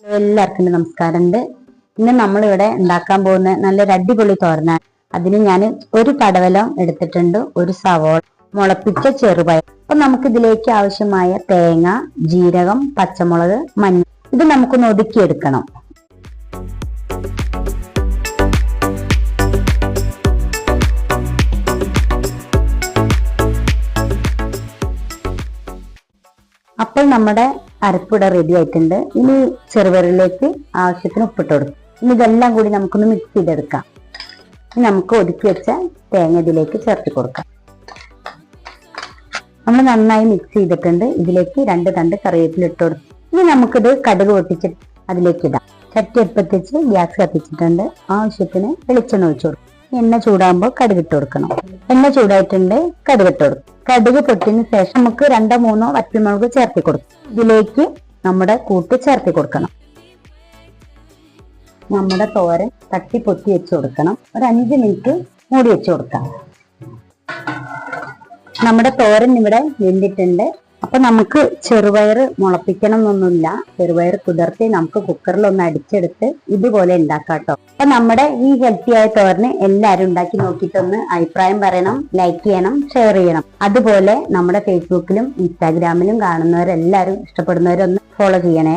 എല്ലാവർക്കും നമസ്കാരമുണ്ട്. ഇന്ന് നമ്മളിവിടെ ഉണ്ടാക്കാൻ പോകുന്ന നല്ലൊരു അടിപൊളി തോരനാണ്. അതിന് ഞാൻ ഒരു പടവലം എടുത്തിട്ടുണ്ട്, ഒരു സവോള, മുളപ്പിച്ച ചെറുപയർ. അപ്പൊ നമുക്ക് ഇതിലേക്ക് ആവശ്യമായ തേങ്ങ, ജീരകം, പച്ചമുളക്, മഞ്ഞൾ ഇത് നമുക്കൊന്ന് ഒതുക്കിയെടുക്കണം. അപ്പോൾ നമ്മുടെ അരപ്പിട റെഡി ആയിട്ടുണ്ട്. ഇനി ചെറുപയറിലേക്ക് ആവശ്യത്തിന് ഉപ്പിട്ട് കൊടുക്കും. ഇനി ഇതെല്ലാം കൂടി നമുക്കൊന്ന് മിക്സ് ചെയ്തെടുക്കാം. ഇനി നമുക്ക് ഒതുക്കി വെച്ച തേങ്ങ ഇതിലേക്ക് ചേർത്ത് കൊടുക്കാം. നമ്മൾ നന്നായി മിക്സ് ചെയ്തിട്ടുണ്ട്. ഇതിലേക്ക് 2 തണ്ട് കറിവേപ്പില ഇട്ട് കൊടുക്കും. ഇനി നമുക്കിത് കടുക് പൊട്ടിച്ചിട്ട് അതിലേക്ക് ഇടാം. ചട്ടി അടുപ്പത്ത് വെച്ച് ഗ്യാസ് കത്തിച്ചിട്ടുണ്ട്. ആവശ്യത്തിന് വെളിച്ചെണ്ണ ഒഴിച്ചു കൊടുക്കും. എണ്ണ ചൂടാകുമ്പോൾ കടുക് ഇട്ട് കൊടുക്കണം. എണ്ണ ചൂടായിട്ടുണ്ട്, കടുക് ഇട്ട് കൊടുക്കും. കടുക് പൊട്ടിയതിന് ശേഷം നമുക്ക് 2-3 വറ്റൽമുളക് ചേർത്തി കൊടുക്കും. ഇതിലേക്ക് നമ്മുടെ കൂട്ട് ചേർത്തി കൊടുക്കണം. നമ്മുടെ തോരൻ തട്ടി പൊത്തി വെച്ച് കൊടുക്കണം. ഒരു 5 മിനിറ്റ് മൂടി വെച്ച് കൊടുക്കാം. നമ്മുടെ തോരൻ ഇവിടെ വെന്തിട്ടുണ്ട്. അപ്പൊ നമുക്ക് ചെറുപയർ മുളപ്പിക്കണം എന്നൊന്നുമില്ല. ചെറുപയർ കുതിർത്തി നമുക്ക് കുക്കറിൽ ഒന്ന് അടിച്ചെടുത്ത് ഇതുപോലെ ഉണ്ടാക്കാട്ടോ. അപ്പൊ നമ്മുടെ ഈ ഹെൽത്തി ആയ തോരന് എല്ലാവരും ഉണ്ടാക്കി നോക്കിയിട്ടൊന്ന് അഭിപ്രായം പറയണം, ലൈക്ക് ചെയ്യണം, ഷെയർ ചെയ്യണം. അതുപോലെ നമ്മുടെ ഫേസ്ബുക്കിലും ഇൻസ്റ്റാഗ്രാമിലും കാണുന്നവരെല്ലാവരും ഇഷ്ടപ്പെടുന്നവരൊന്ന് ഫോളോ ചെയ്യണേ.